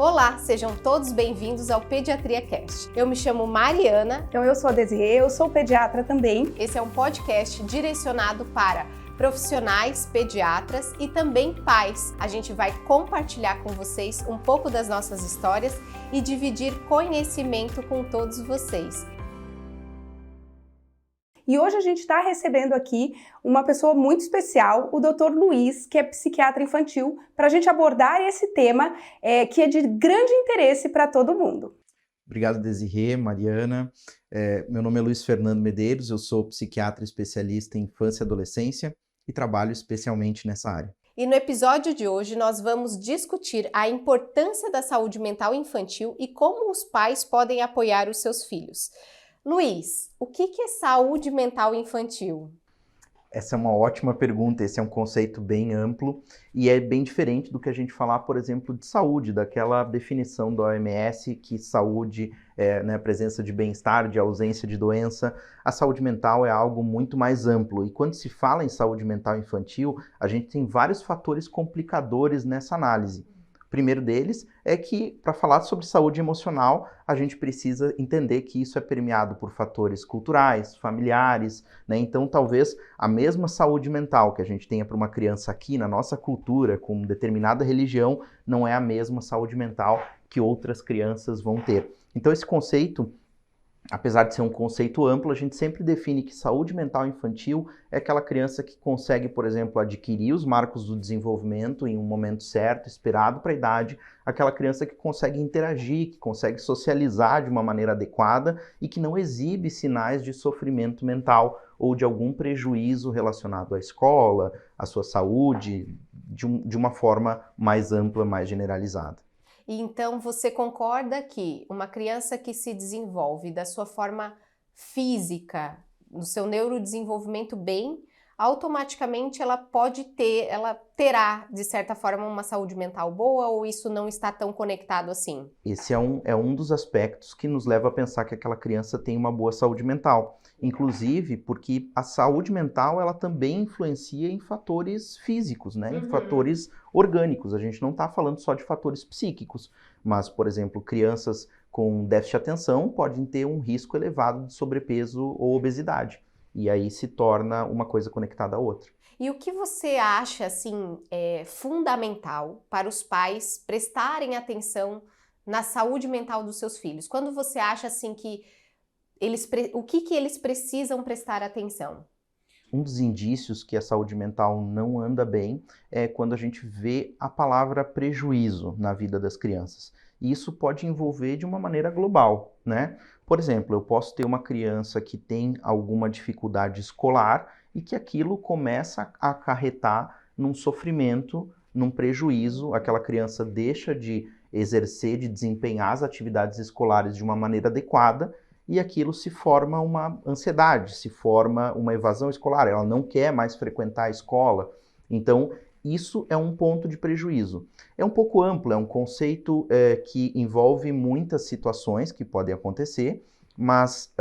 Olá, sejam todos bem-vindos ao Pediatria Cast. Eu me chamo Mariana. Então eu sou a Desirê, eu sou pediatra também. Esse é um podcast direcionado para profissionais, pediatras e também pais. A gente vai compartilhar com vocês um pouco das nossas histórias e dividir conhecimento com todos vocês. E hoje a gente está recebendo aqui uma pessoa muito especial, o Dr. Luiz, que é psiquiatra infantil, para a gente abordar esse tema que é de grande interesse para todo mundo. Obrigado, Desirê, Mariana. Meu nome é Luiz Fernando Medeiros, eu sou psiquiatra especialista em infância e adolescência e trabalho especialmente nessa área. E no episódio de hoje nós vamos discutir a importância da saúde mental infantil e como os pais podem apoiar os seus filhos. Luiz, o que é saúde mental infantil? Essa é uma ótima pergunta, esse é um conceito bem amplo e é bem diferente do que a gente falar, por exemplo, de saúde, daquela definição da OMS que saúde é a presença de bem-estar, de ausência de doença. A saúde mental é algo muito mais amplo e quando se fala em saúde mental infantil, a gente tem vários fatores complicadores nessa análise. O primeiro deles é que, para falar sobre saúde emocional, a gente precisa entender que isso é permeado por fatores culturais, familiares, né? Então, talvez a mesma saúde mental que a gente tenha para uma criança aqui na nossa cultura, com determinada religião, não é a mesma saúde mental que outras crianças vão ter. Então, esse conceito, apesar de ser um conceito amplo, a gente sempre define que saúde mental infantil é aquela criança que consegue, por exemplo, adquirir os marcos do desenvolvimento em um momento certo, esperado para a idade, aquela criança que consegue interagir, que consegue socializar de uma maneira adequada e que não exibe sinais de sofrimento mental ou de algum prejuízo relacionado à escola, à sua saúde, de uma forma mais ampla, mais generalizada. E então você concorda que uma criança que se desenvolve da sua forma física, no seu neurodesenvolvimento bem, automaticamente ela terá, de certa forma, uma saúde mental boa ou isso não está tão conectado assim? Esse é um dos aspectos que nos leva a pensar que aquela criança tem uma boa saúde mental. Inclusive porque a saúde mental ela também influencia em fatores físicos, né? Em fatores orgânicos. A gente não está falando só de fatores psíquicos, mas, por exemplo, crianças com déficit de atenção podem ter um risco elevado de sobrepeso ou obesidade. E aí se torna uma coisa conectada à outra. E o que você acha, assim, fundamental para os pais prestarem atenção na saúde mental dos seus filhos? Quando você acha, assim, que o que eles precisam prestar atenção? Um dos indícios que a saúde mental não anda bem é quando a gente vê a palavra prejuízo na vida das crianças. E isso pode envolver de uma maneira global, né? Por exemplo, eu posso ter uma criança que tem alguma dificuldade escolar e que aquilo começa a acarretar num sofrimento, num prejuízo. Aquela criança deixa de exercer, de desempenhar as atividades escolares de uma maneira adequada e aquilo se forma uma ansiedade, se forma uma evasão escolar, ela não quer mais frequentar a escola. Então, isso é um ponto de prejuízo. É um pouco amplo, é um conceito que envolve muitas situações que podem acontecer, mas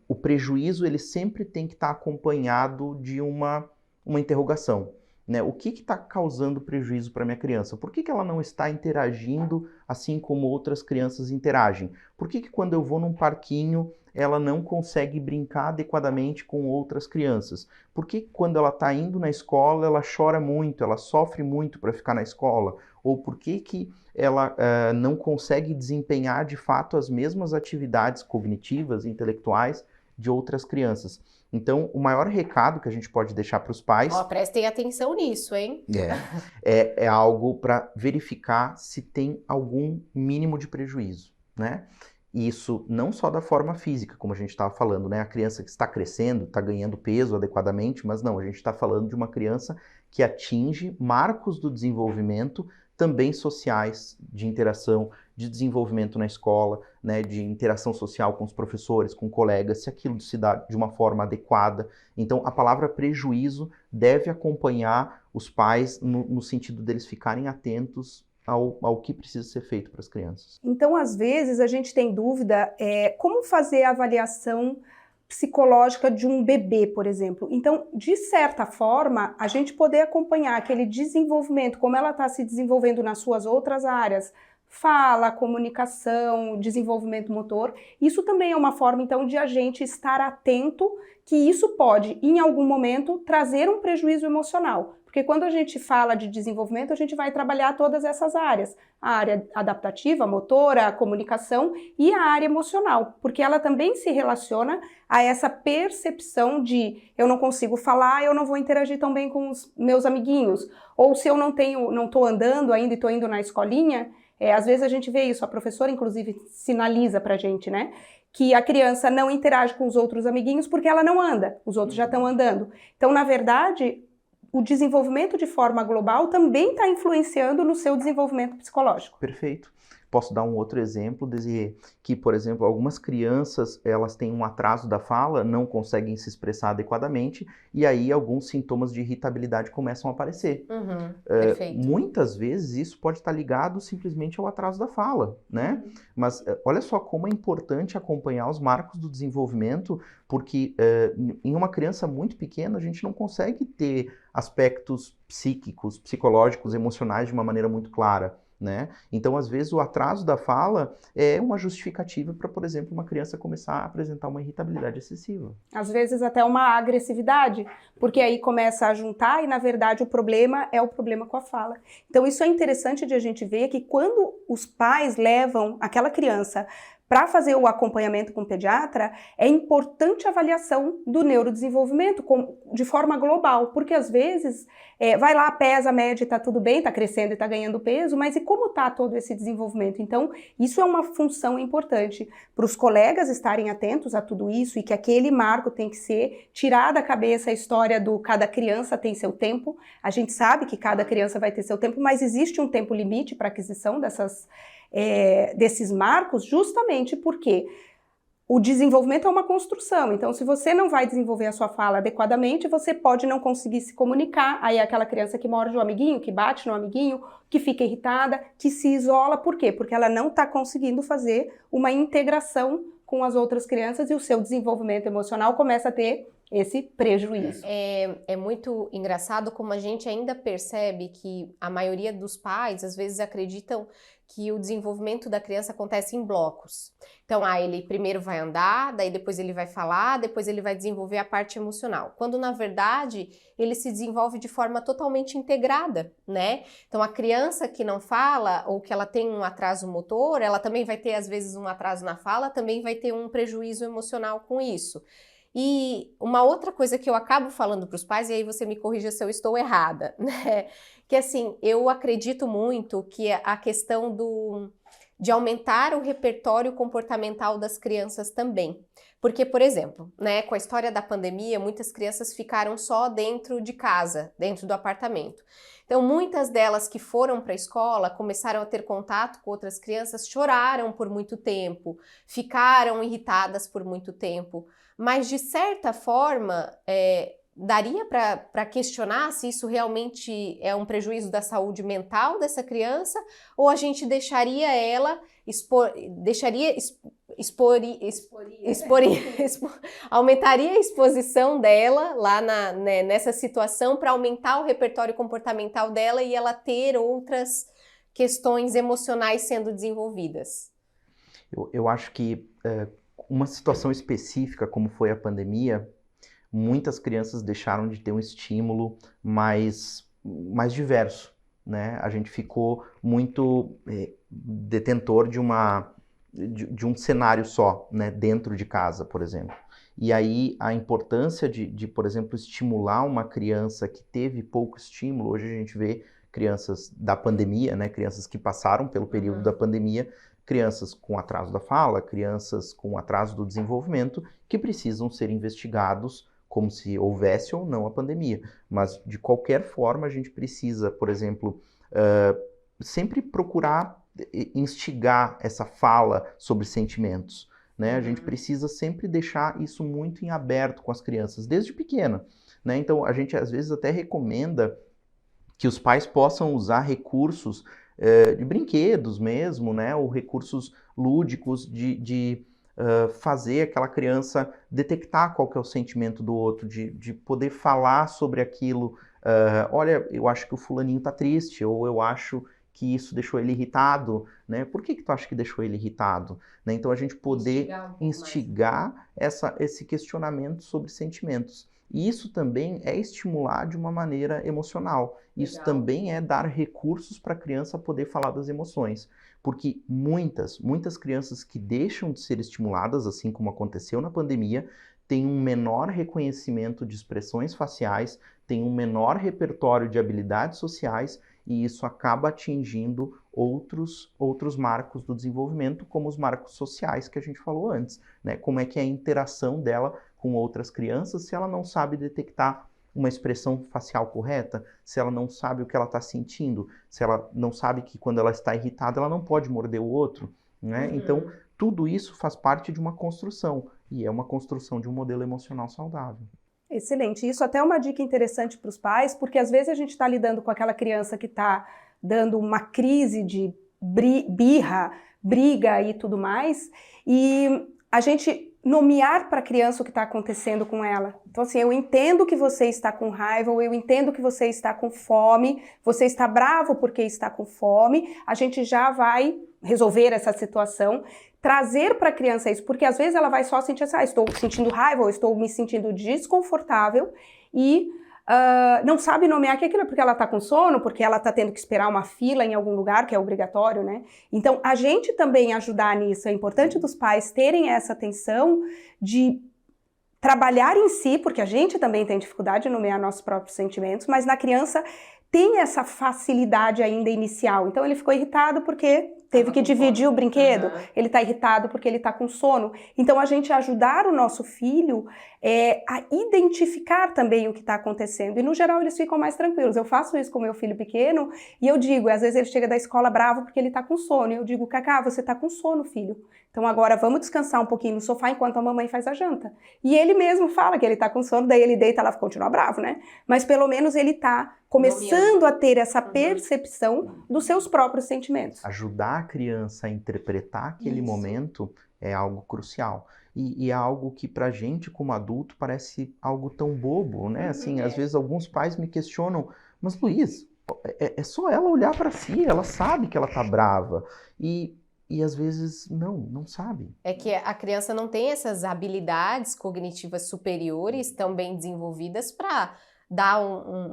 o prejuízo ele sempre tem que estar acompanhado de uma interrogação. Né? O que está causando prejuízo para minha criança? Por que ela não está interagindo assim como outras crianças interagem? Por que quando eu vou num parquinho ela não consegue brincar adequadamente com outras crianças? Por que quando ela está indo na escola ela chora muito, ela sofre muito para ficar na escola? Ou por que ela não consegue desempenhar de fato as mesmas atividades cognitivas e intelectuais de outras crianças? Então, o maior recado que a gente pode deixar para os pais... prestem atenção nisso, hein? É algo para verificar se tem algum mínimo de prejuízo, né? Isso não só da forma física, como a gente estava falando, né? A criança que está crescendo, está ganhando peso adequadamente, mas não, a gente está falando de uma criança que atinge marcos do desenvolvimento também sociais, de interação, de desenvolvimento na escola, né, de interação social com os professores, com colegas, se aquilo se dá de uma forma adequada. Então, a palavra prejuízo deve acompanhar os pais no sentido deles ficarem atentos ao que precisa ser feito para as crianças. Então, às vezes, a gente tem dúvida como fazer a avaliação psicológica de um bebê, por exemplo. Então, de certa forma, a gente poder acompanhar aquele desenvolvimento, como ela está se desenvolvendo nas suas outras áreas, fala, comunicação, desenvolvimento motor. Isso também é uma forma, então, de a gente estar atento que isso pode, em algum momento, trazer um prejuízo emocional. Porque quando a gente fala de desenvolvimento, a gente vai trabalhar todas essas áreas. A área adaptativa, motora, a comunicação e a área emocional. Porque ela também se relaciona a essa percepção de eu não consigo falar, eu não vou interagir tão bem com os meus amiguinhos. Ou se eu não estou andando ainda e estou indo na escolinha, às vezes a gente vê isso, a professora inclusive sinaliza pra gente, né? Que a criança não interage com os outros amiguinhos porque ela não anda, os outros já estão andando. Então, na verdade, o desenvolvimento de forma global também está influenciando no seu desenvolvimento psicológico. Perfeito. Posso dar um outro exemplo, Desirê, que, por exemplo, algumas crianças, elas têm um atraso da fala, não conseguem se expressar adequadamente, e aí alguns sintomas de irritabilidade começam a aparecer. Perfeito. Muitas vezes isso pode estar ligado simplesmente ao atraso da fala, né? Mas olha só como é importante acompanhar os marcos do desenvolvimento, porque em uma criança muito pequena a gente não consegue ter aspectos psíquicos, psicológicos, emocionais de uma maneira muito clara. Né? Então, às vezes, o atraso da fala é uma justificativa para, por exemplo, uma criança começar a apresentar uma irritabilidade excessiva. Às vezes até uma agressividade, porque aí começa a juntar e, na verdade, o problema é o problema com a fala. Então, isso é interessante de a gente ver que quando os pais levam aquela criança para fazer o acompanhamento com o pediatra, é importante a avaliação do neurodesenvolvimento de forma global, porque às vezes vai lá, pesa, mede, está tudo bem, está crescendo e está ganhando peso, mas e como está todo esse desenvolvimento? Então, isso é uma função importante para os colegas estarem atentos a tudo isso e que aquele marco tem que ser tirado da cabeça a história do cada criança tem seu tempo. A gente sabe que cada criança vai ter seu tempo, mas existe um tempo limite para aquisição desses marcos, justamente porque o desenvolvimento é uma construção. Então, se você não vai desenvolver a sua fala adequadamente, você pode não conseguir se comunicar. Aí é aquela criança que morde o amiguinho, que bate no amiguinho, que fica irritada, que se isola. Por quê? Porque ela não está conseguindo fazer uma integração com as outras crianças e o seu desenvolvimento emocional começa a ter esse prejuízo. É muito engraçado como a gente ainda percebe que a maioria dos pais, às vezes, acreditam que o desenvolvimento da criança acontece em blocos. Então, ele primeiro vai andar, daí depois ele vai falar, depois ele vai desenvolver a parte emocional. Quando, na verdade, ele se desenvolve de forma totalmente integrada, né? Então, a criança que não fala ou que ela tem um atraso motor, ela também vai ter, às vezes, um atraso na fala, também vai ter um prejuízo emocional com isso. E uma outra coisa que eu acabo falando para os pais, e aí você me corrija se eu estou errada, né? Que assim, eu acredito muito que a questão de aumentar o repertório comportamental das crianças também. Porque, por exemplo, né, com a história da pandemia, muitas crianças ficaram só dentro de casa, dentro do apartamento. Então, muitas delas que foram para a escola, começaram a ter contato com outras crianças, choraram por muito tempo, ficaram irritadas por muito tempo. Mas, de certa forma, daria para questionar se isso realmente é um prejuízo da saúde mental dessa criança ou a gente deixaria ela aumentaria a exposição dela lá nessa situação para aumentar o repertório comportamental dela e ela ter outras questões emocionais sendo desenvolvidas. Eu acho que uma situação específica, como foi a pandemia, muitas crianças deixaram de ter um estímulo mais diverso, né? A gente ficou muito detentor de um cenário só, né? Dentro de casa, por exemplo. E aí a importância de, por exemplo, estimular uma criança que teve pouco estímulo, hoje a gente vê crianças da pandemia, né? Crianças que passaram pelo período da pandemia, crianças com atraso da fala, crianças com atraso do desenvolvimento, que precisam ser investigados como se houvesse ou não a pandemia. Mas, de qualquer forma, a gente precisa, por exemplo, sempre procurar instigar essa fala sobre sentimentos, né? A gente precisa sempre deixar isso muito em aberto com as crianças, desde pequena, né? Então, a gente, às vezes, até recomenda que os pais possam usar recursos de brinquedos mesmo, né? Ou recursos lúdicos de fazer aquela criança detectar qual que é o sentimento do outro, de poder falar sobre aquilo. Olha, eu acho que o fulaninho tá triste, ou eu acho que isso deixou ele irritado, né? Por que tu acha que deixou ele irritado? Né? Então a gente poder instigar esse questionamento sobre sentimentos. E isso também é estimular de uma maneira emocional. Isso também é dar recursos para a criança poder falar das emoções. Porque muitas crianças que deixam de ser estimuladas, assim como aconteceu na pandemia, têm um menor reconhecimento de expressões faciais, têm um menor repertório de habilidades sociais, e isso acaba atingindo outros marcos do desenvolvimento, como os marcos sociais que a gente falou antes, né? Como é que é a interação dela com outras crianças se ela não sabe detectar uma expressão facial correta, se ela não sabe o que ela está sentindo, se ela não sabe que quando ela está irritada ela não pode morder o outro, né? Então, tudo isso faz parte de uma construção, e é uma construção de um modelo emocional saudável. Excelente. Isso até é uma dica interessante para os pais, porque às vezes a gente está lidando com aquela criança que está dando uma crise de birra, briga e tudo mais, e a gente nomear para a criança o que está acontecendo com ela. Então assim, eu entendo que você está com raiva, ou eu entendo que você está com fome, você está bravo porque está com fome, a gente já vai resolver essa situação, trazer para a criança isso, porque às vezes ela vai só sentir assim, estou sentindo raiva, ou estou me sentindo desconfortável, e não sabe nomear que aquilo é porque ela está com sono, porque ela está tendo que esperar uma fila em algum lugar, que é obrigatório, né? Então, a gente também ajudar nisso, é importante dos pais terem essa atenção de trabalhar em si, porque a gente também tem dificuldade de nomear nossos próprios sentimentos, mas na criança tem essa facilidade ainda inicial. Então, ele ficou irritado porque teve que dividir o brinquedo, ele está irritado porque ele está com sono. Então, a gente ajudar o nosso filho a identificar também o que está acontecendo. E, no geral, eles ficam mais tranquilos. Eu faço isso com meu filho pequeno e eu digo, às vezes ele chega da escola bravo porque ele está com sono. E eu digo, Cacá, você está com sono, filho. Então, agora vamos descansar um pouquinho no sofá enquanto a mamãe faz a janta. E ele mesmo fala que ele está com sono, daí ele deita, ela continua bravo, né? Mas, pelo menos, ele está começando a ter essa percepção dos seus próprios sentimentos. Ajudar a criança a interpretar aquele momento é algo crucial. E é algo que pra gente, como adulto, parece algo tão bobo, né? Assim, às vezes alguns pais me questionam, mas Luiz, é só ela olhar para si, ela sabe que ela tá brava. E às vezes não sabe. É que a criança não tem essas habilidades cognitivas superiores tão bem desenvolvidas para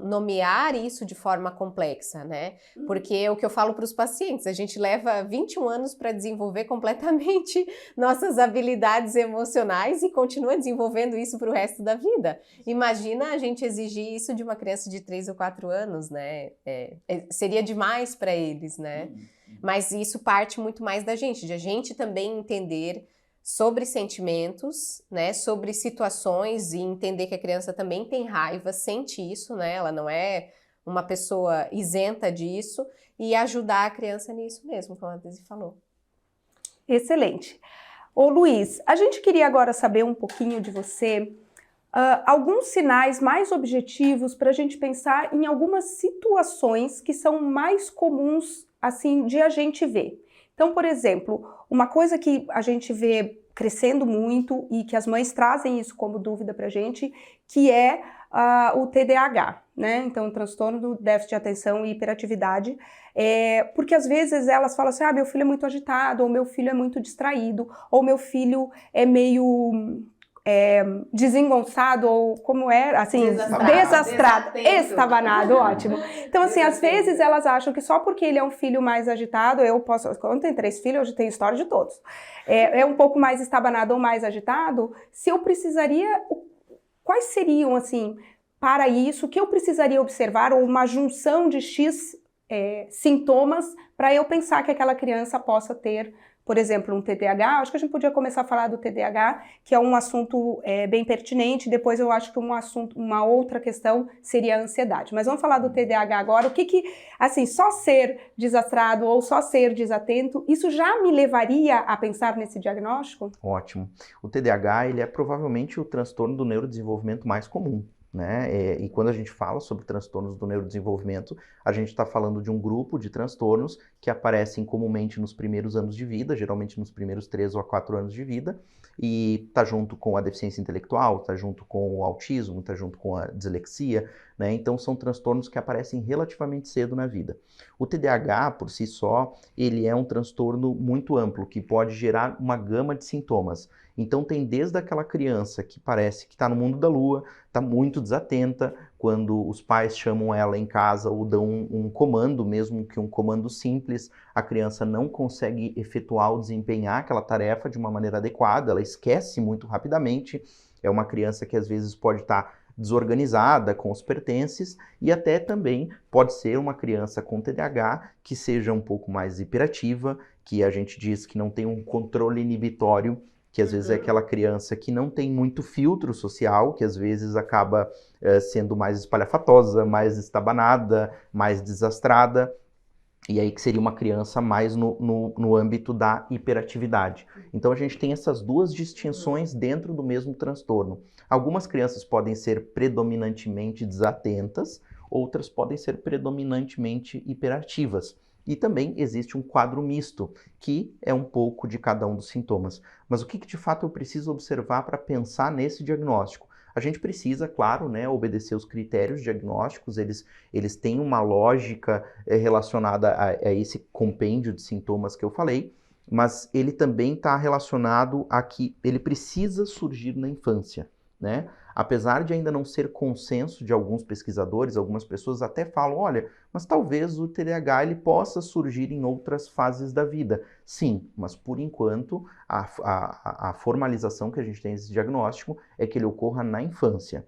nomear isso de forma complexa, né? Porque é o que eu falo para os pacientes, a gente leva 21 anos para desenvolver completamente nossas habilidades emocionais e continua desenvolvendo isso para o resto da vida. Imagina a gente exigir isso de uma criança de 3 ou 4 anos, né? Seria demais para eles, né? Mas isso parte muito mais da gente, de a gente também entender sobre sentimentos, né, sobre situações e entender que a criança também tem raiva, sente isso, né, ela não é uma pessoa isenta disso, e ajudar a criança nisso mesmo, como a Daisy falou. Excelente. Ô Luiz, a gente queria agora saber um pouquinho de você, alguns sinais mais objetivos para a gente pensar em algumas situações que são mais comuns, assim, de a gente ver. Então, por exemplo, uma coisa que a gente vê crescendo muito e que as mães trazem isso como dúvida pra gente, que é o TDAH, né? Então, o transtorno do déficit de atenção e hiperatividade, porque às vezes elas falam assim, meu filho é muito agitado, ou meu filho é muito distraído, ou meu filho é meio desengonçado, ou como é, assim, desastrado, estabanado, ótimo. Então, assim, às vezes elas acham que só porque ele é um filho mais agitado, quando eu tenho 3 filhos, eu tenho história de todos, é um pouco mais estabanado ou mais agitado, se eu precisaria, quais seriam, assim, para isso, o que eu precisaria observar, ou uma junção de X sintomas, para eu pensar que aquela criança possa ter, por exemplo, um TDAH. Acho que a gente podia começar a falar do TDAH, que é um assunto bem pertinente. Depois eu acho que uma outra questão seria a ansiedade. Mas vamos falar do TDAH agora. O que assim, só ser desastrado ou só ser desatento, isso já me levaria a pensar nesse diagnóstico? Ótimo. O TDAH, ele é provavelmente o transtorno do neurodesenvolvimento mais comum, né? E quando a gente fala sobre transtornos do neurodesenvolvimento, a gente está falando de um grupo de transtornos que aparecem comumente nos primeiros anos de vida, geralmente nos primeiros 3 ou 4 anos de vida, e está junto com a deficiência intelectual, está junto com o autismo, está junto com a dislexia, né? Então são transtornos que aparecem relativamente cedo na vida. O TDAH, por si só, ele é um transtorno muito amplo, que pode gerar uma gama de sintomas. Então tem desde aquela criança que parece que está no mundo da lua, está muito desatenta, quando os pais chamam ela em casa ou dão um comando, mesmo que um comando simples, a criança não consegue efetuar ou desempenhar aquela tarefa de uma maneira adequada, ela esquece muito rapidamente, é uma criança que às vezes pode estar desorganizada com os pertences e até também pode ser uma criança com TDAH que seja um pouco mais hiperativa, que a gente diz que não tem um controle inibitório, que às vezes é aquela criança que não tem muito filtro social, que às vezes acaba sendo mais espalhafatosa, mais estabanada, mais desastrada, e aí que seria uma criança mais no âmbito da hiperatividade. Então a gente tem essas duas distinções dentro do mesmo transtorno. Algumas crianças podem ser predominantemente desatentas, outras podem ser predominantemente hiperativas. E também existe um quadro misto, que é um pouco de cada um dos sintomas. Mas o que de fato eu preciso observar para pensar nesse diagnóstico? A gente precisa, claro, né, obedecer os critérios diagnósticos, eles têm uma lógica relacionada a esse compêndio de sintomas que eu falei, mas ele também está relacionado a que ele precisa surgir na infância, né? Apesar de ainda não ser consenso de alguns pesquisadores, algumas pessoas até falam, olha, mas talvez o TDAH ele possa surgir em outras fases da vida. Sim, mas por enquanto a formalização que a gente tem nesse diagnóstico é que ele ocorra na infância.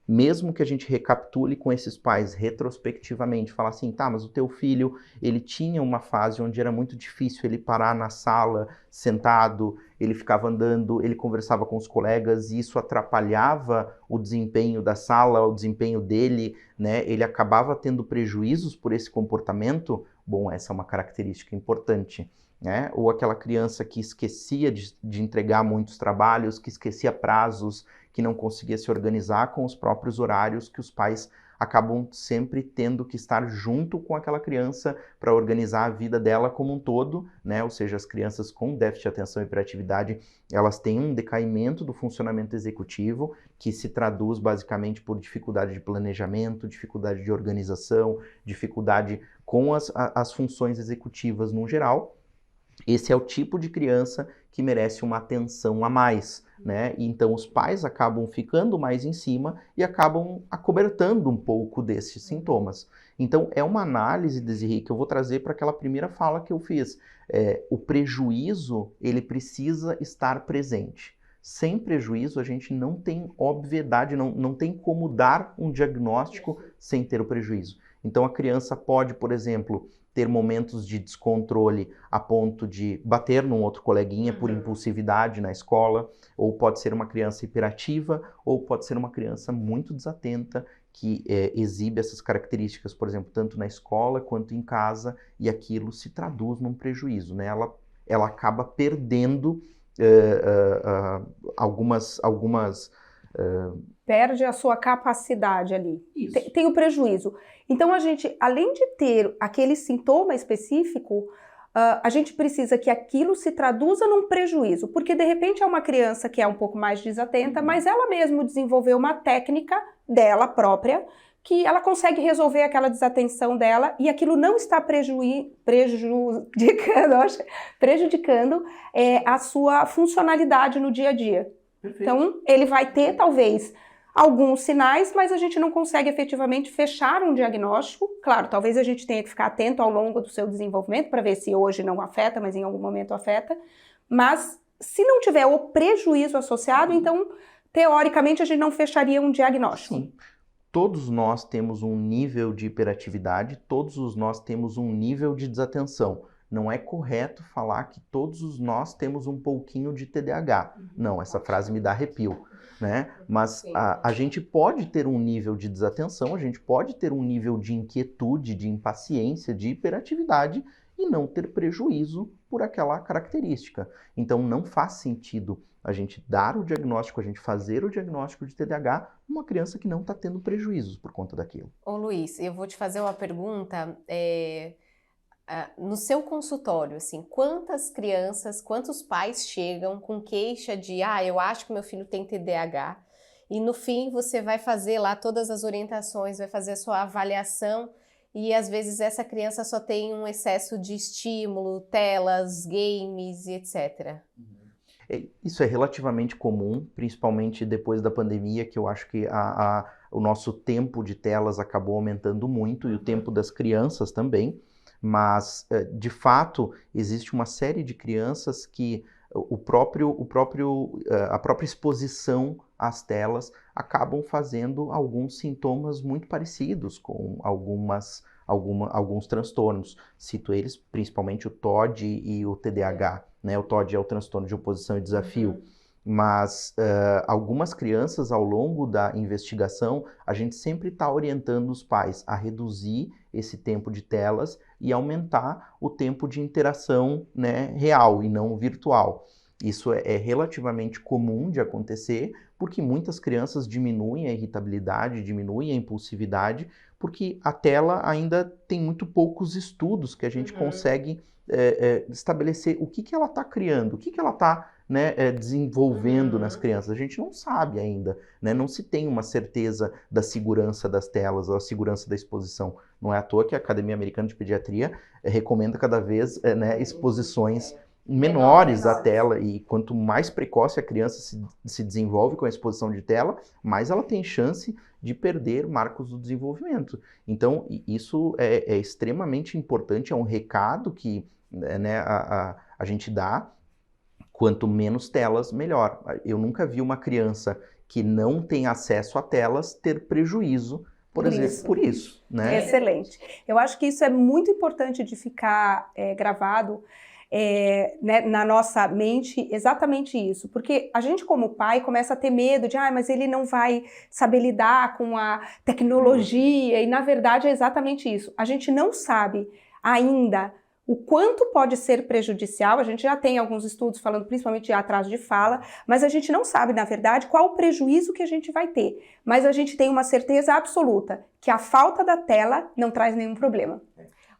Mesmo que a gente recapitule com esses pais retrospectivamente, falar assim, tá, mas o teu filho, ele tinha uma fase onde era muito difícil ele parar na sala, sentado, ele ficava andando, ele conversava com os colegas e isso atrapalhava o desempenho da sala, o desempenho dele, né? Ele acabava tendo prejuízos por esse comportamento. Bom, essa é uma característica importante, né? Ou aquela criança que esquecia de entregar muitos trabalhos, que esquecia prazos, que não conseguia se organizar com os próprios horários, que os pais acabam sempre tendo que estar junto com aquela criança para organizar a vida dela como um todo, né? Ou seja, as crianças com déficit de atenção e hiperatividade, elas têm um decaimento do funcionamento executivo, que se traduz basicamente por dificuldade de planejamento, dificuldade de organização, dificuldade com as funções executivas no geral. Esse é o tipo de criança que merece uma atenção a mais, né? E então os pais acabam ficando mais em cima e acabam acobertando um pouco desses sintomas. Então é uma análise, Desirê, que eu vou trazer para aquela primeira fala que eu fiz. O prejuízo, ele precisa estar presente. Sem prejuízo, a gente não tem obviedade, não tem como dar um diagnóstico sem ter o prejuízo. Então a criança pode, por exemplo, ter momentos de descontrole a ponto de bater num outro coleguinha por impulsividade na escola, ou pode ser uma criança hiperativa, ou pode ser uma criança muito desatenta, que exibe essas características, por exemplo, tanto na escola quanto em casa, e aquilo se traduz num prejuízo, né? Ela acaba perdendo algumas perde a sua capacidade ali. Tem o prejuízo. Então, a gente, além de ter aquele sintoma específico, a gente precisa que aquilo se traduza num prejuízo, porque de repente é uma criança que é um pouco mais desatenta, mas ela mesma desenvolveu uma técnica dela própria, que ela consegue resolver aquela desatenção dela e aquilo não está prejudicando a sua funcionalidade no dia a dia. Perfeito. Então, ele vai ter, talvez, alguns sinais, mas a gente não consegue efetivamente fechar um diagnóstico. Claro, talvez a gente tenha que ficar atento ao longo do seu desenvolvimento para ver se hoje não afeta, mas em algum momento afeta. Mas, se não tiver o prejuízo associado, então, teoricamente, a gente não fecharia um diagnóstico. Sim. Todos nós temos um nível de hiperatividade, todos nós temos um nível de desatenção. Não é correto falar que todos nós temos um pouquinho de TDAH. Não, essa frase me dá arrepio, né? Mas a gente pode ter um nível de desatenção, a gente pode ter um nível de inquietude, de impaciência, de hiperatividade e não ter prejuízo por aquela característica. Então não faz sentido a gente dar o diagnóstico, a gente fazer o diagnóstico de TDAH numa criança que não está tendo prejuízos por conta daquilo. Ô Luiz, eu vou te fazer uma pergunta. no seu consultório, assim, quantas crianças, quantos pais chegam com queixa de, eu acho que meu filho tem TDAH, e no fim você vai fazer lá todas as orientações, vai fazer a sua avaliação, e às vezes essa criança só tem um excesso de estímulo, telas, games e etc. Isso é relativamente comum, principalmente depois da pandemia, que eu acho que o nosso tempo de telas acabou aumentando muito, e o tempo das crianças também. Mas, de fato, existe uma série de crianças que a própria exposição às telas acabam fazendo alguns sintomas muito parecidos com alguns transtornos. Cito eles, principalmente o TOD e o TDAH, né? O TOD é o transtorno de oposição e desafio. Mas algumas crianças, ao longo da investigação, a gente sempre está orientando os pais a reduzir esse tempo de telas e aumentar o tempo de interação, né, real e não virtual. Isso é relativamente comum de acontecer, porque muitas crianças diminuem a irritabilidade, diminuem a impulsividade, porque a tela ainda tem muito poucos estudos que a gente consegue estabelecer o que ela está criando, o que ela está, né, desenvolvendo nas crianças. A gente não sabe ainda, né? Não se tem uma certeza da segurança das telas, da segurança da exposição. Não é à toa que a Academia Americana de Pediatria recomenda cada vez exposições menores à tela, e quanto mais precoce a criança se desenvolve com a exposição de tela, mais ela tem chance de perder marcos do desenvolvimento. Então, isso é extremamente importante, é um recado que, né, a gente dá. Quanto menos telas, melhor. Eu nunca vi uma criança que não tem acesso a telas ter prejuízo, por exemplo, por isso, né? Excelente. Eu acho que isso é muito importante de ficar gravado né, na nossa mente, exatamente isso. Porque a gente, como pai, começa a ter medo de, mas ele não vai saber lidar com a tecnologia, e na verdade é exatamente isso. A gente não sabe ainda o quanto pode ser prejudicial. A gente já tem alguns estudos falando principalmente de atraso de fala, mas a gente não sabe, na verdade, qual o prejuízo que a gente vai ter. Mas a gente tem uma certeza absoluta, que a falta da tela não traz nenhum problema.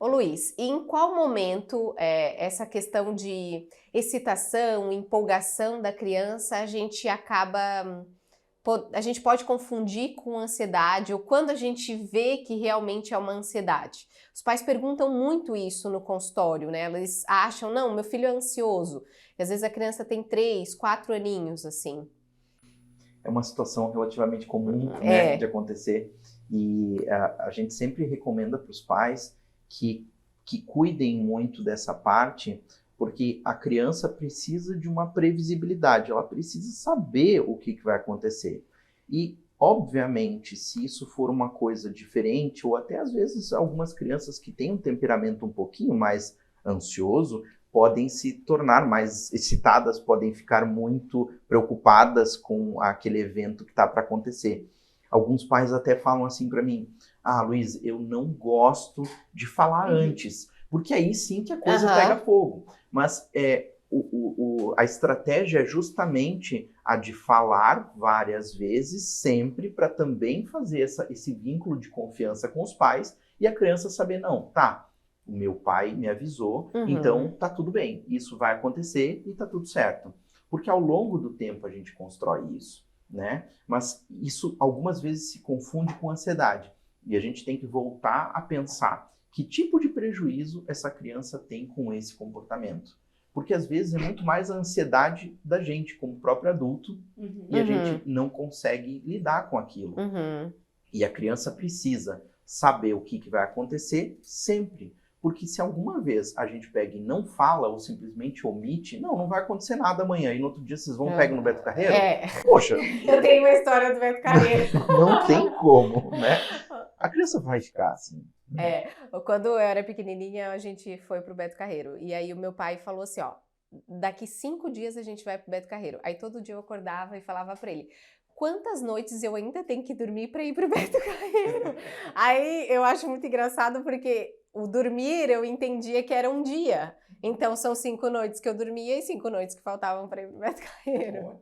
Ô Luiz, e em qual momento essa questão de excitação, empolgação da criança, a gente pode confundir com ansiedade, ou quando a gente vê que realmente é uma ansiedade? Os pais perguntam muito isso no consultório, né? Eles acham, não, meu filho é ansioso. E às vezes a criança tem 3, 4 aninhos, assim. É uma situação relativamente comum, né, de acontecer. E a gente sempre recomenda para os pais que cuidem muito dessa parte, porque a criança precisa de uma previsibilidade, ela precisa saber o que vai acontecer. E, obviamente, se isso for uma coisa diferente, ou até às vezes algumas crianças que têm um temperamento um pouquinho mais ansioso, podem se tornar mais excitadas, podem ficar muito preocupadas com aquele evento que está para acontecer. Alguns pais até falam assim para mim, Luiz, eu não gosto de falar antes, porque aí sim que a coisa pega fogo. Mas a estratégia é justamente a de falar várias vezes, sempre, para também fazer esse vínculo de confiança com os pais, e a criança saber, não, tá, o meu pai me avisou, então tá tudo bem, isso vai acontecer e tá tudo certo. Porque ao longo do tempo a gente constrói isso, né? Mas isso algumas vezes se confunde com ansiedade. E a gente tem que voltar a pensar que tipo de prejuízo essa criança tem com esse comportamento. Porque às vezes é muito mais a ansiedade da gente, como próprio adulto, e a gente não consegue lidar com aquilo. E a criança precisa saber o que vai acontecer sempre. Porque se alguma vez a gente pega e não fala ou simplesmente omite, não vai acontecer nada amanhã. E no outro dia vocês vão pegar no Beto Carreiro? Poxa! Eu tenho uma história do Beto Carreiro. Não tem como, né? A criança vai ficar assim. Quando eu era pequenininha, a gente foi pro Beto Carreiro. E aí o meu pai falou assim, daqui 5 dias a gente vai pro Beto Carreiro. Aí todo dia eu acordava e falava pra ele, quantas noites eu ainda tenho que dormir pra ir pro Beto Carreiro? Aí eu acho muito engraçado porque o dormir eu entendia que era um dia. Então são 5 noites que eu dormia e 5 noites que faltavam pra ir pro Beto Carreiro.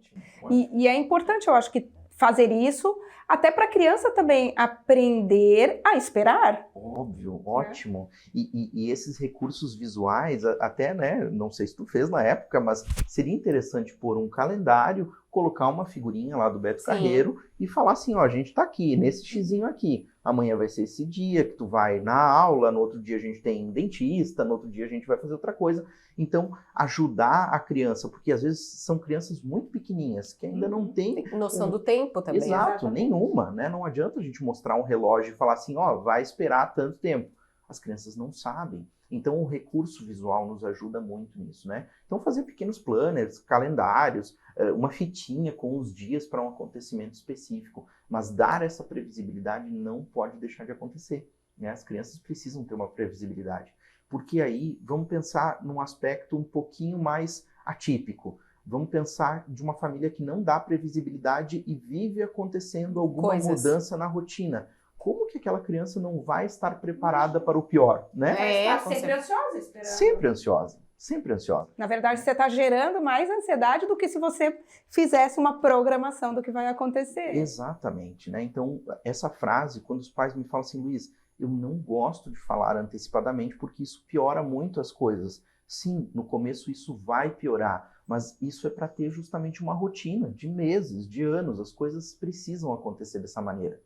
E é importante, eu acho que fazer isso, até para a criança também aprender a esperar. Óbvio, ótimo. E esses recursos visuais, até, né, não sei se tu fez na época, mas seria interessante pôr um calendário, colocar uma figurinha lá do Beto Sim. Carreiro e falar assim, ó, a gente tá aqui, nesse xizinho aqui. Amanhã vai ser esse dia que tu vai na aula, no outro dia a gente tem dentista, no outro dia a gente vai fazer outra coisa. Então, ajudar a criança, porque às vezes são crianças muito pequenininhas que ainda não têm Noção do tempo também. Exato, nenhuma, né? Não adianta a gente mostrar um relógio e falar assim, ó, vai esperar tanto tempo. As crianças não sabem. Então, o recurso visual nos ajuda muito nisso, né? Então, fazer pequenos planners, calendários, uma fitinha com os dias para um acontecimento específico. Mas dar essa previsibilidade não pode deixar de acontecer, né? As crianças precisam ter uma previsibilidade. Porque aí, vamos pensar num aspecto um pouquinho mais atípico. Vamos pensar de uma família que não dá previsibilidade e vive acontecendo alguma mudança na rotina. Como que aquela criança não vai estar preparada para o pior, né? Vai estar sempre ansiosa, esperando. Sempre ansiosa, sempre ansiosa. Na verdade, você está gerando mais ansiedade do que se você fizesse uma programação do que vai acontecer. Exatamente, né? Então, essa frase, quando os pais me falam assim, Luiz, eu não gosto de falar antecipadamente porque isso piora muito as coisas. Sim, no começo isso vai piorar, mas isso é para ter justamente uma rotina de meses, de anos. As coisas precisam acontecer dessa maneira.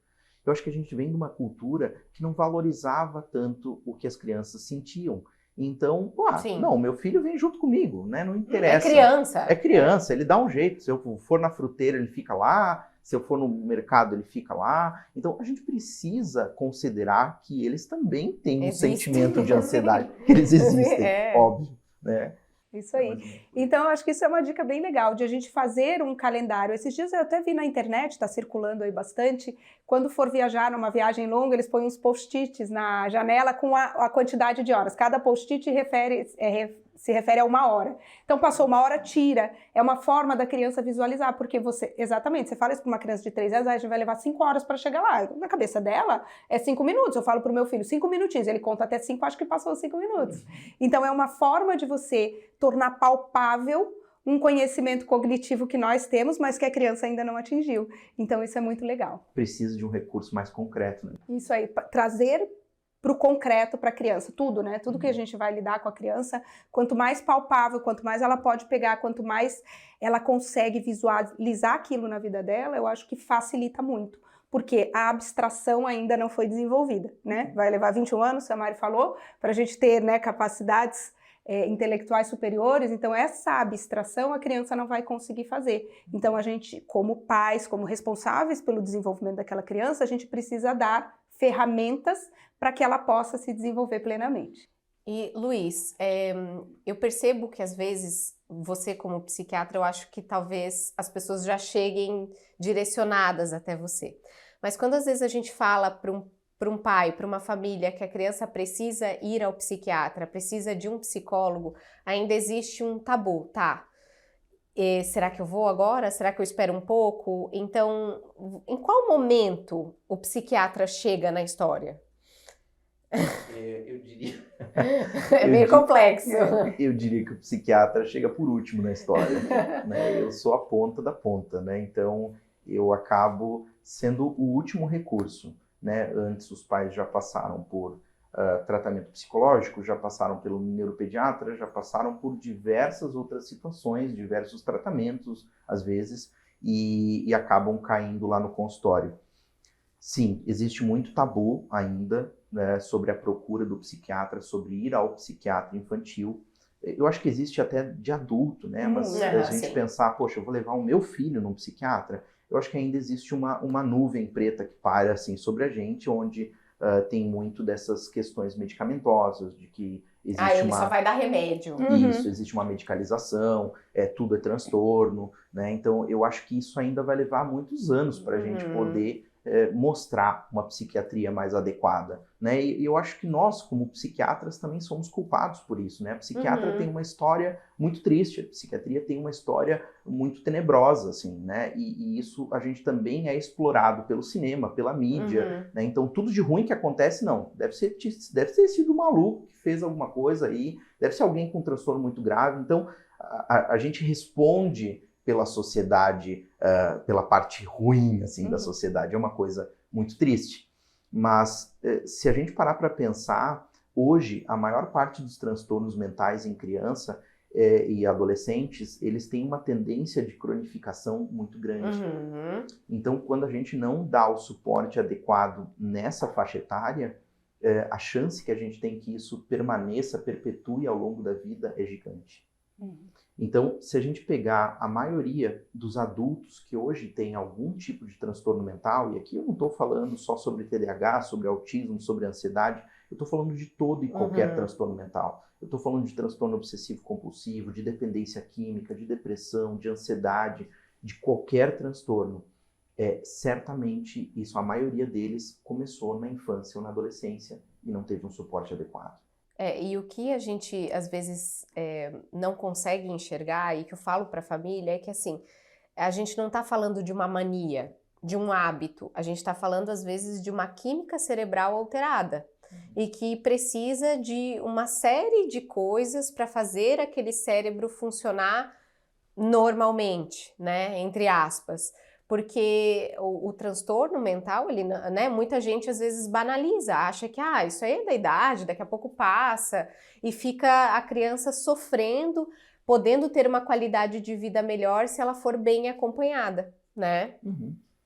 Eu acho que a gente vem de uma cultura que não valorizava tanto o que as crianças sentiam. Então, não, meu filho vem junto comigo, né? Não interessa. É criança. É criança, ele dá um jeito. Se eu for na fruteira, ele fica lá. Se eu for no mercado, ele fica lá. Então, a gente precisa considerar que eles também têm um sentimento de ansiedade. Eles existem, óbvio, né? Isso aí. Então, eu acho que isso é uma dica bem legal, de a gente fazer um calendário. Esses dias eu até vi na internet, está circulando aí bastante, quando for viajar numa viagem longa, eles põem uns post-its na janela com a quantidade de horas. Cada post-it se refere a uma hora. Então, passou uma hora, tira. É uma forma da criança visualizar, porque exatamente, você fala isso para uma criança de 3 anos, a gente vai levar 5 horas para chegar lá. Na cabeça dela, é 5 minutos. Eu falo para o meu filho, 5 minutinhos. Ele conta até 5, acho que passou os 5 minutos. Então, é uma forma de você tornar palpável um conhecimento cognitivo que nós temos, mas que a criança ainda não atingiu. Então, isso é muito legal. Precisa de um recurso mais concreto, né? Isso aí, trazer para o concreto para a criança, tudo, né? Tudo que a gente vai lidar com a criança, quanto mais palpável, quanto mais ela pode pegar, quanto mais ela consegue visualizar aquilo na vida dela, eu acho que facilita muito, porque a abstração ainda não foi desenvolvida, né? Vai levar 21 anos, a Mari falou, para a gente ter, né, capacidades intelectuais superiores, então essa abstração a criança não vai conseguir fazer. Então a gente, como pais, como responsáveis pelo desenvolvimento daquela criança, a gente precisa dar ferramentas para que ela possa se desenvolver plenamente. E, Luiz, eu percebo que às vezes, você como psiquiatra, eu acho que talvez as pessoas já cheguem direcionadas até você. Mas quando às vezes a gente fala para um pai, para uma família, que a criança precisa ir ao psiquiatra, precisa de um psicólogo, ainda existe um tabu, tá? Será que eu vou agora? Será que eu espero um pouco? Então, em qual momento o psiquiatra chega na história? Eu diria... É meio complexo. Eu diria que o psiquiatra chega por último na história, né? Eu sou a ponta da ponta, né? Então, eu acabo sendo o último recurso, né? Antes, os pais já passaram por tratamento psicológico, já passaram pelo neuropediatra, já passaram por diversas outras situações, diversos tratamentos, às vezes, e acabam caindo lá no consultório. Sim, existe muito tabu ainda, né, sobre a procura do psiquiatra, sobre ir ao psiquiatra infantil. Eu acho que existe até de adulto, né? Mas a gente pensar, poxa, eu vou levar o meu filho num psiquiatra, eu acho que ainda existe uma nuvem preta que paira assim sobre a gente, onde tem muito dessas questões medicamentosas, de que existe ele só vai dar remédio. Isso, existe uma medicalização, tudo é transtorno, né? Então, eu acho que isso ainda vai levar muitos anos para a gente poder mostrar uma psiquiatria mais adequada, né? E eu acho que nós, como psiquiatras, também somos culpados por isso, né? A psiquiatra tem uma história muito triste, a psiquiatria tem uma história muito tenebrosa, assim, né? E isso a gente também é explorado pelo cinema, pela mídia, né? Então, tudo de ruim que acontece, não. Deve ter sido um maluco que fez alguma coisa aí, deve ser alguém com um transtorno muito grave. Então, a gente responde pela sociedade, pela parte ruim assim, da sociedade. É uma coisa muito triste. Mas se a gente parar para pensar, hoje a maior parte dos transtornos mentais em criança e adolescentes, eles têm uma tendência de cronificação muito grande. Então, quando a gente não dá o suporte adequado nessa faixa etária, a chance que a gente tem que isso permaneça, perpetue ao longo da vida é gigante. Então, se a gente pegar a maioria dos adultos que hoje têm algum tipo de transtorno mental, e aqui eu não estou falando só sobre TDAH, sobre autismo, sobre ansiedade, eu estou falando de todo e qualquer transtorno mental. Eu estou falando de transtorno obsessivo-compulsivo, de dependência química, de depressão, de ansiedade, de qualquer transtorno. Certamente, isso, a maioria deles começou na infância ou na adolescência e não teve um suporte adequado. E o que a gente, às vezes, não consegue enxergar, e que eu falo para a família, é que, assim, a gente não está falando de uma mania, de um hábito, a gente está falando, às vezes, de uma química cerebral alterada, e que precisa de uma série de coisas para fazer aquele cérebro funcionar normalmente, né, entre aspas. Porque o transtorno mental, ele, né, muita gente às vezes banaliza, acha que isso aí é da idade, daqui a pouco passa, e fica a criança sofrendo, podendo ter uma qualidade de vida melhor se ela for bem acompanhada, né?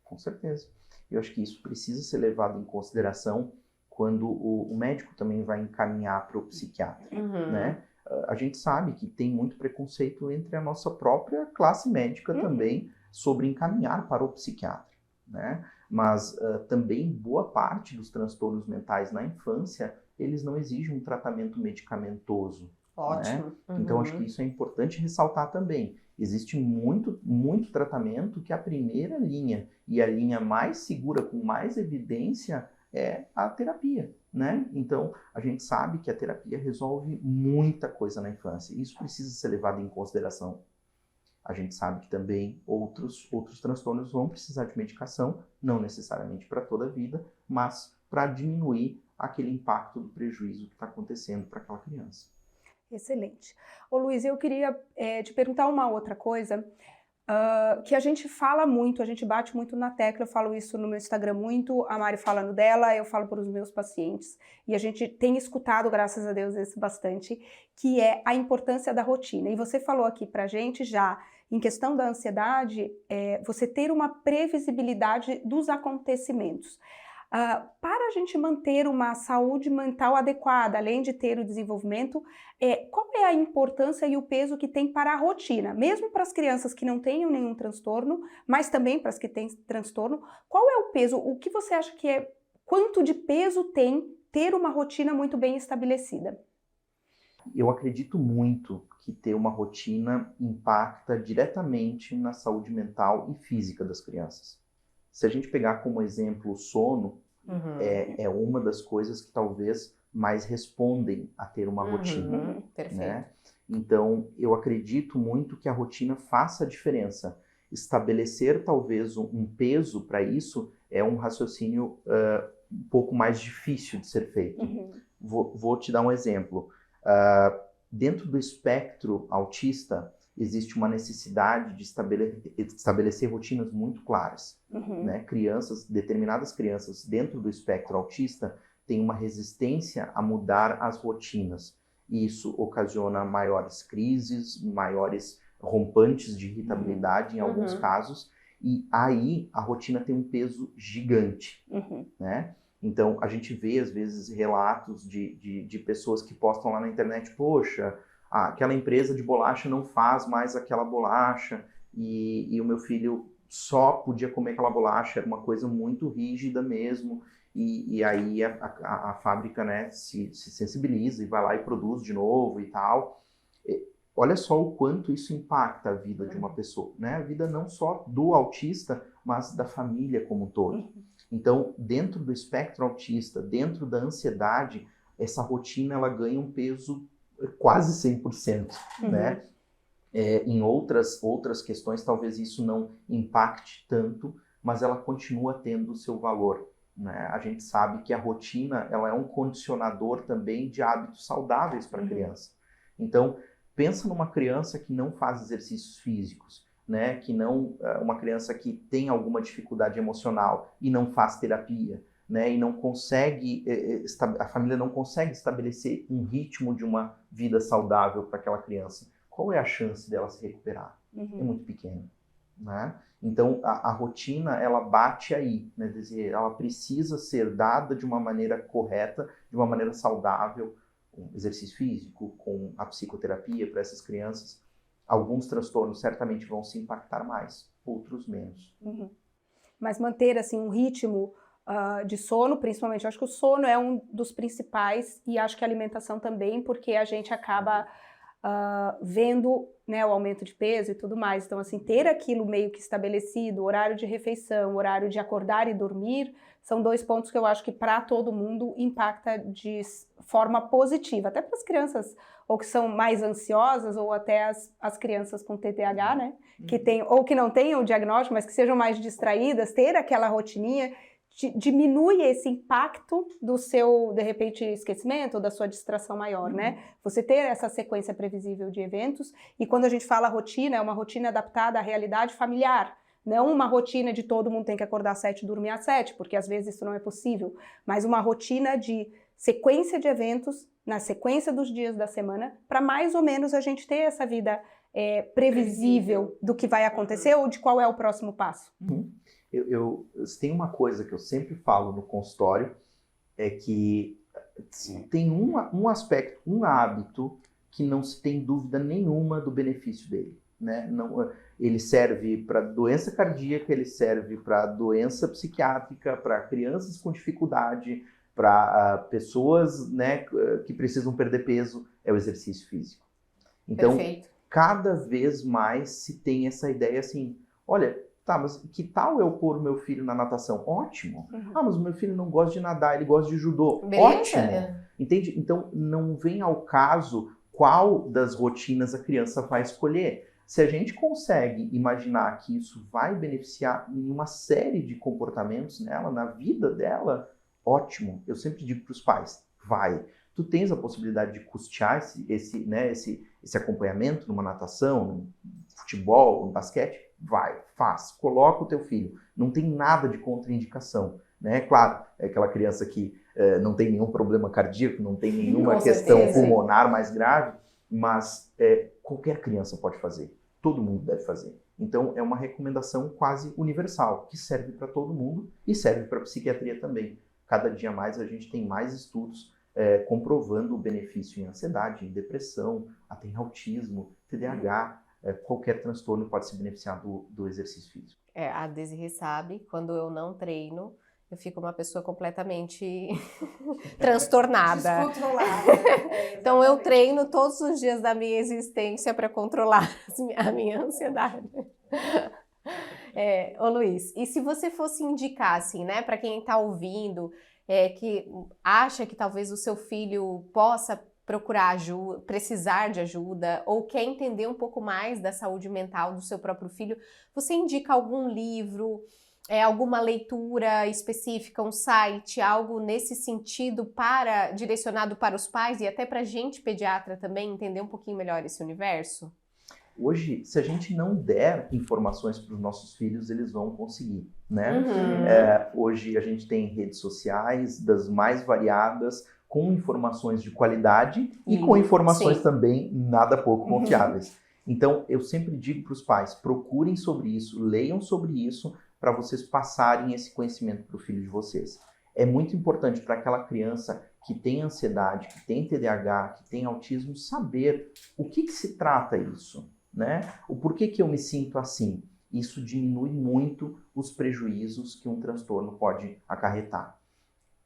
Com certeza. Eu acho que isso precisa ser levado em consideração quando o médico também vai encaminhar para o psiquiatra, né? A gente sabe que tem muito preconceito entre a nossa própria classe médica também, sobre encaminhar para o psiquiatra, né? Mas também boa parte dos transtornos mentais na infância, eles não exigem um tratamento medicamentoso. Ótimo. Né? Então, acho que isso é importante ressaltar também. Existe muito, muito tratamento que a primeira linha e a linha mais segura, com mais evidência, é a terapia, né? Então, a gente sabe que a terapia resolve muita coisa na infância. Isso precisa ser levado em consideração. A gente sabe que também outros transtornos vão precisar de medicação, não necessariamente para toda a vida, mas para diminuir aquele impacto do prejuízo que está acontecendo para aquela criança. Excelente. Ô Luiz, eu queria te perguntar uma outra coisa, que a gente fala muito, a gente bate muito na tecla, eu falo isso no meu Instagram muito, a Mari fala no dela, eu falo para os meus pacientes, e a gente tem escutado, graças a Deus, isso bastante, que é a importância da rotina. E você falou aqui pra gente já, em questão da ansiedade, você ter uma previsibilidade dos acontecimentos. Para a gente manter uma saúde mental adequada, além de ter o desenvolvimento, qual é a importância e o peso que tem para a rotina? Mesmo para as crianças que não tenham nenhum transtorno, mas também para as que têm transtorno, qual é o peso? O que você acha que quanto de peso tem ter uma rotina muito bem estabelecida? Eu acredito muito que ter uma rotina impacta diretamente na saúde mental e física das crianças. Se a gente pegar como exemplo o sono, é uma das coisas que talvez mais respondem a ter uma rotina. Perfeito. Né? Então, eu acredito muito que a rotina faça a diferença. Estabelecer talvez um peso para isso é um raciocínio um pouco mais difícil de ser feito. Vou te dar um exemplo. Dentro do espectro autista, existe uma necessidade de estabelecer rotinas muito claras. Né? Determinadas crianças dentro do espectro autista têm uma resistência a mudar as rotinas. E isso ocasiona maiores crises, maiores rompantes de irritabilidade em alguns casos, e aí a rotina tem um peso gigante. Né? Então, a gente vê, às vezes, relatos de pessoas que postam lá na internet, poxa, aquela empresa de bolacha não faz mais aquela bolacha, e o meu filho só podia comer aquela bolacha, era uma coisa muito rígida mesmo, e aí a fábrica, né, se sensibiliza e vai lá e produz de novo e tal. Olha só o quanto isso impacta a vida de uma pessoa, né? A vida não só do autista, mas da família como um todo. Então, dentro do espectro autista, dentro da ansiedade, essa rotina ela ganha um peso quase 100%, né? Em outras questões, talvez isso não impacte tanto, mas ela continua tendo o seu valor, né? A gente sabe que a rotina ela é um condicionador também de hábitos saudáveis para a criança. Então, pensa numa criança que não faz exercícios físicos. né, que não, uma criança que tem alguma dificuldade emocional e não faz terapia, né, e não consegue, a família não consegue estabelecer um ritmo de uma vida saudável para aquela criança, qual é a chance dela se recuperar? É muito pequena, né? Então, a rotina, ela bate aí, né? Quer dizer, ela precisa ser dada de uma maneira correta, de uma maneira saudável, com exercício físico, com a psicoterapia para essas crianças. Alguns transtornos certamente vão se impactar mais, outros menos. Mas manter, assim, um ritmo de sono, principalmente, eu acho que o sono é um dos principais, e acho que a alimentação também, porque a gente acaba vendo, né, o aumento de peso e tudo mais. Então, assim, ter aquilo meio que estabelecido, horário de refeição, horário de acordar e dormir, são 2 pontos que eu acho que para todo mundo impacta de forma positiva, até para as crianças ou que são mais ansiosas, ou até as crianças com TDAH, né, que tem, ou que não tenham o diagnóstico, mas que sejam mais distraídas, ter aquela rotininha diminui esse impacto do seu, de repente, esquecimento ou da sua distração maior, né? Você ter essa sequência previsível de eventos, e quando a gente fala rotina, é uma rotina adaptada à realidade familiar, não uma rotina de todo mundo tem que acordar às 7 e dormir às 7, porque às vezes isso não é possível, mas uma rotina de sequência de eventos, na sequência dos dias da semana, para mais ou menos a gente ter essa vida previsível do que vai acontecer ou de qual é o próximo passo. Tem uma coisa que eu sempre falo no consultório, é que tem um aspecto, um hábito que não se tem dúvida nenhuma do benefício dele, né? Não, ele serve para doença cardíaca, ele serve para doença psiquiátrica, para crianças com dificuldade, para pessoas, né, que precisam perder peso, é o exercício físico. Então, Perfeito. Cada vez mais se tem essa ideia assim, olha, tá, mas que tal eu pôr o meu filho na natação? Ótimo. Mas o meu filho não gosta de nadar, ele gosta de judô. Beleza? Ótimo. Entende? Então, não vem ao caso qual das rotinas a criança vai escolher. Se a gente consegue imaginar que isso vai beneficiar em uma série de comportamentos nela, na vida dela, ótimo. Eu sempre digo para os pais, vai. Tu tens a possibilidade de custear esse acompanhamento numa natação, no futebol, no basquete? Vai, faz, coloca o teu filho. Não tem nada de contraindicação, né? Claro, é aquela criança que não tem nenhum problema cardíaco, não tem nenhuma questão pulmonar mais grave, mas qualquer criança pode fazer, todo mundo deve fazer. Então, é uma recomendação quase universal, que serve para todo mundo e serve para a psiquiatria também. Cada dia mais a gente tem mais estudos comprovando o benefício em ansiedade, em depressão, até em autismo, TDAH, qualquer transtorno pode se beneficiar do exercício físico. A Desirê sabe, quando eu não treino, eu fico uma pessoa completamente transtornada. Descontrolada. Então eu treino todos os dias da minha existência para controlar a minha ansiedade. Ô Luiz, e se você fosse indicar, assim, né, para quem está ouvindo, que acha que talvez o seu filho possa procurar ajuda, precisar de ajuda, ou quer entender um pouco mais da saúde mental do seu próprio filho, você indica algum livro, alguma leitura específica, um site, algo nesse sentido direcionado para os pais e até para a gente, pediatra, também entender um pouquinho melhor esse universo? Hoje, se a gente não der informações para os nossos filhos, eles vão conseguir, né? Hoje a gente tem redes sociais das mais variadas, com informações de qualidade e com informações também nada pouco confiáveis. Então, eu sempre digo para os pais, procurem sobre isso, leiam sobre isso, para vocês passarem esse conhecimento para o filho de vocês. É muito importante para aquela criança que tem ansiedade, que tem TDAH, que tem autismo, saber o que se trata isso, né? O porquê que eu me sinto assim. Isso diminui muito os prejuízos que um transtorno pode acarretar.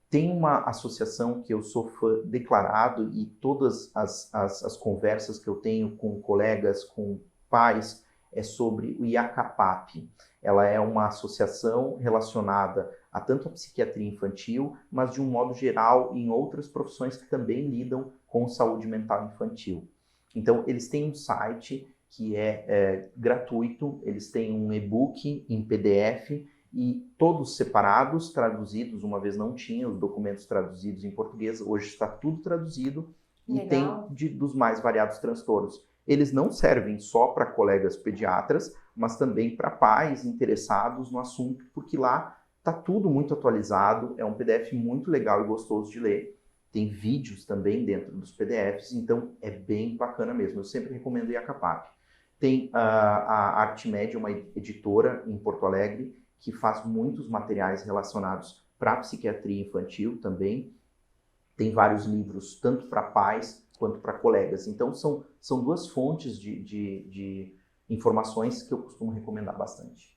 Tem uma associação que eu sou fã declarado e todas as conversas que eu tenho com colegas, com pais, é sobre o IACAPAP. Ela é uma associação relacionada a tanto a psiquiatria infantil, mas de um modo geral em outras profissões que também lidam com saúde mental infantil. Então, eles têm um site que é gratuito, eles têm um e-book em PDF e todos separados, traduzidos, uma vez não tinha os documentos traduzidos em português, hoje está tudo traduzido e tem dos mais variados transtornos. Eles não servem só para colegas pediatras, mas também para pais interessados no assunto, porque lá está tudo muito atualizado, é um PDF muito legal e gostoso de ler. Tem vídeos também dentro dos PDFs, então é bem bacana mesmo. Eu sempre recomendo o Iacapap. Tem a Artmed, uma editora em Porto Alegre, que faz muitos materiais relacionados para a psiquiatria infantil também. Tem vários livros, tanto para pais quanto para colegas. Então, são duas fontes de informações que eu costumo recomendar bastante.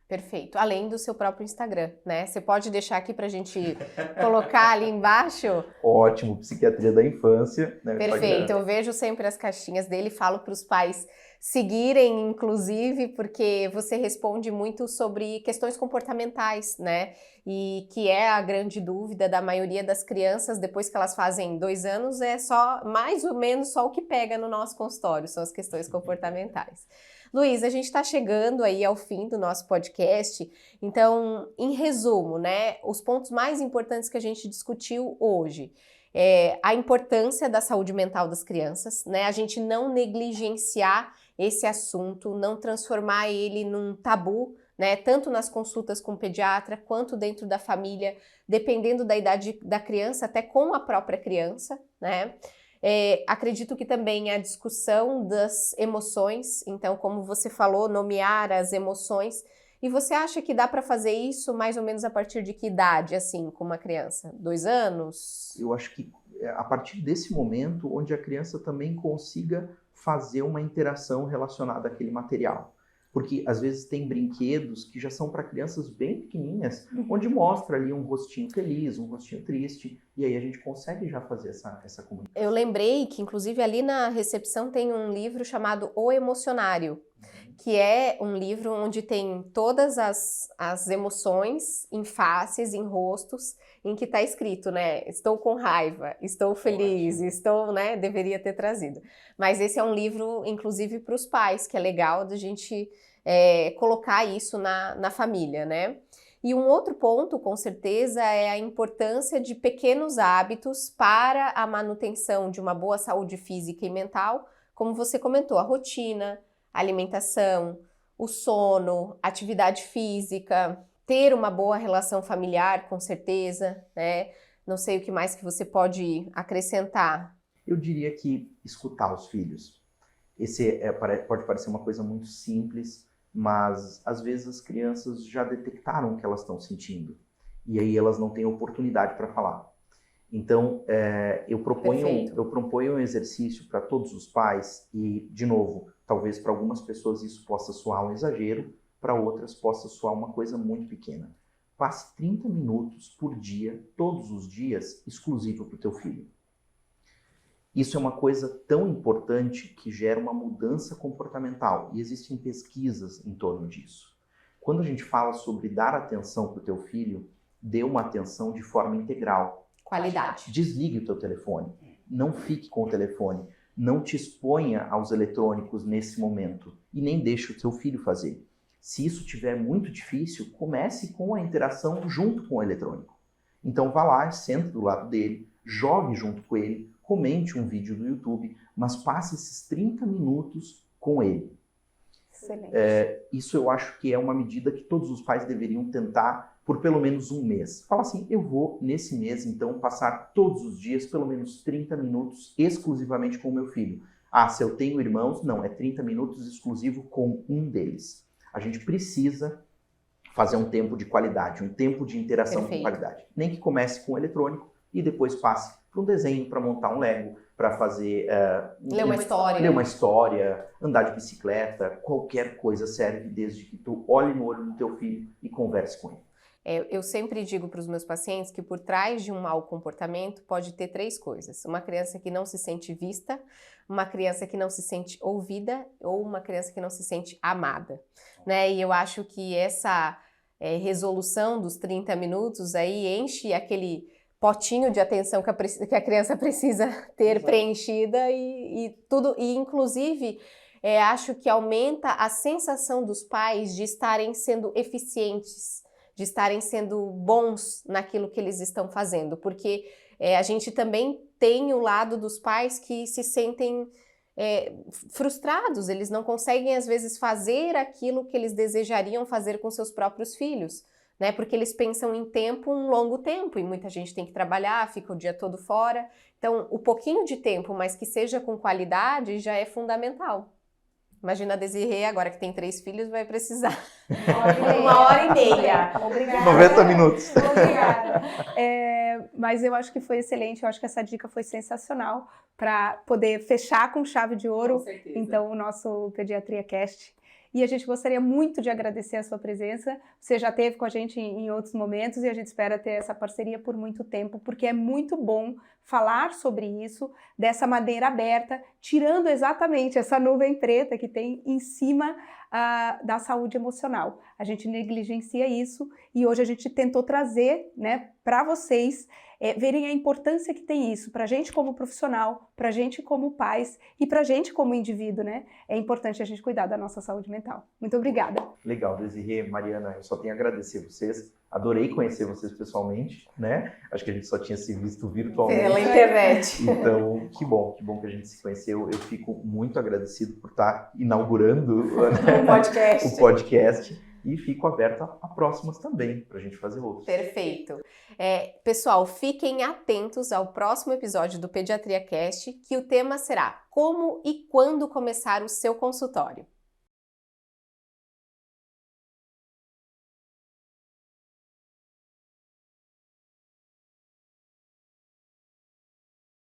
Perfeito. Além do seu próprio Instagram, né? Você pode deixar aqui para a gente colocar ali embaixo? Ótimo, Psiquiatria da Infância. Né, Perfeito. Eu vejo sempre as caixinhas dele, falo para os pais seguirem, inclusive, porque você responde muito sobre questões comportamentais, né? E que é a grande dúvida da maioria das crianças, depois que elas fazem 2 anos, é só, mais ou menos, só o que pega no nosso consultório, são as questões comportamentais. Luiz, a gente está chegando aí ao fim do nosso podcast, então, em resumo, né, os pontos mais importantes que a gente discutiu hoje. A importância da saúde mental das crianças, né, a gente não negligenciar esse assunto, não transformar ele num tabu, né, tanto nas consultas com o pediatra, quanto dentro da família, dependendo da idade da criança, até com a própria criança, né. Acredito que também a discussão das emoções, então, como você falou, nomear as emoções. E você acha que dá para fazer isso mais ou menos a partir de que idade, assim, com uma criança? 2 anos? Eu acho que a partir desse momento, onde a criança também consiga fazer uma interação relacionada àquele material. Porque, às vezes, tem brinquedos que já são para crianças bem pequenininhas, onde mostra ali um rostinho feliz, um rostinho triste, e aí a gente consegue já fazer essa comunicação. Eu lembrei que, inclusive, ali na recepção tem um livro chamado O Emocionário, que é um livro onde tem todas as emoções em faces, em rostos, em que está escrito, né, estou com raiva, estou feliz, estou, né, deveria ter trazido. Mas esse é um livro, inclusive, para os pais, que é legal da gente colocar isso na família, né? E um outro ponto, com certeza, é a importância de pequenos hábitos para a manutenção de uma boa saúde física e mental, como você comentou, a rotina, a alimentação, o sono, atividade física, ter uma boa relação familiar, com certeza, né? Não sei o que mais que você pode acrescentar. Eu diria que escutar os filhos. Pode parecer uma coisa muito simples, mas às vezes as crianças já detectaram o que elas estão sentindo. E aí elas não têm oportunidade para falar. Então, eu proponho um exercício para todos os pais e, de novo, talvez para algumas pessoas isso possa soar um exagero, para outras possa soar uma coisa muito pequena. Passe 30 minutos por dia, todos os dias, exclusivo para o teu filho. Isso é uma coisa tão importante que gera uma mudança comportamental e existem pesquisas em torno disso. Quando a gente fala sobre dar atenção para o teu filho, dê uma atenção de forma integral. Qualidade. Desligue o teu telefone, não fique com o telefone, não te exponha aos eletrônicos nesse momento e nem deixe o teu filho fazer. Se isso estiver muito difícil, comece com a interação junto com o eletrônico. Então vá lá, senta do lado dele, jogue junto com ele, comente um vídeo do YouTube, mas passe esses 30 minutos com ele. Excelente. Isso eu acho que é uma medida que todos os pais deveriam tentar por pelo menos um mês. Fala assim, eu vou nesse mês então passar todos os dias pelo menos 30 minutos exclusivamente com o meu filho. Ah, se eu tenho irmãos, não, é 30 minutos exclusivo com um deles. A gente precisa fazer um tempo de qualidade, um tempo de interação com qualidade. Nem que comece com o eletrônico e depois passe para um desenho, para montar um Lego, para fazer... ler uma história, andar de bicicleta, qualquer coisa serve desde que tu olhe no olho do teu filho e converse com ele. Eu sempre digo para os meus pacientes que por trás de um mau comportamento pode ter 3 coisas. Uma criança que não se sente vista, uma criança que não se sente ouvida ou uma criança que não se sente amada, né? E eu acho que essa resolução dos 30 minutos aí enche aquele potinho de atenção que a criança precisa ter preenchida e tudo, e inclusive acho que aumenta a sensação dos pais de estarem sendo eficientes, de estarem sendo bons naquilo que eles estão fazendo, porque a gente também tem o lado dos pais que se sentem frustrados, eles não conseguem às vezes fazer aquilo que eles desejariam fazer com seus próprios filhos, né? Porque eles pensam em tempo, um longo tempo, e muita gente tem que trabalhar, fica o dia todo fora. Então, o pouquinho de tempo, mas que seja com qualidade, já é fundamental. Imagina a Desirê, agora que tem 3 filhos, vai precisar 1h30. Obrigada. 90 minutos. Obrigada. Mas eu acho que foi excelente, eu acho que essa dica foi sensacional para poder fechar com chave de ouro, Com certeza. então, o nosso Pediatria Cast. E a gente gostaria muito de agradecer a sua presença. Você já esteve com a gente em outros momentos e a gente espera ter essa parceria por muito tempo, porque é muito bom falar sobre isso dessa maneira aberta, tirando exatamente essa nuvem preta que tem em cima da saúde emocional. A gente negligencia isso e hoje a gente tentou trazer, né, para vocês verem a importância que tem isso para a gente como profissional, para a gente como pais e para a gente como indivíduo, né? É importante a gente cuidar da nossa saúde mental. Muito obrigada. Legal, Desirê, Mariana, eu só tenho a agradecer vocês. Adorei conhecer vocês pessoalmente, né? Acho que a gente só tinha se visto virtualmente. Pela internet. Então, que bom que a gente se conheceu. Eu fico muito agradecido por estar inaugurando o podcast. E fico aberta a próximas também, para a gente fazer outros. Perfeito. Pessoal, fiquem atentos ao próximo episódio do Pediatria Cast, que o tema será como e quando começar o seu consultório.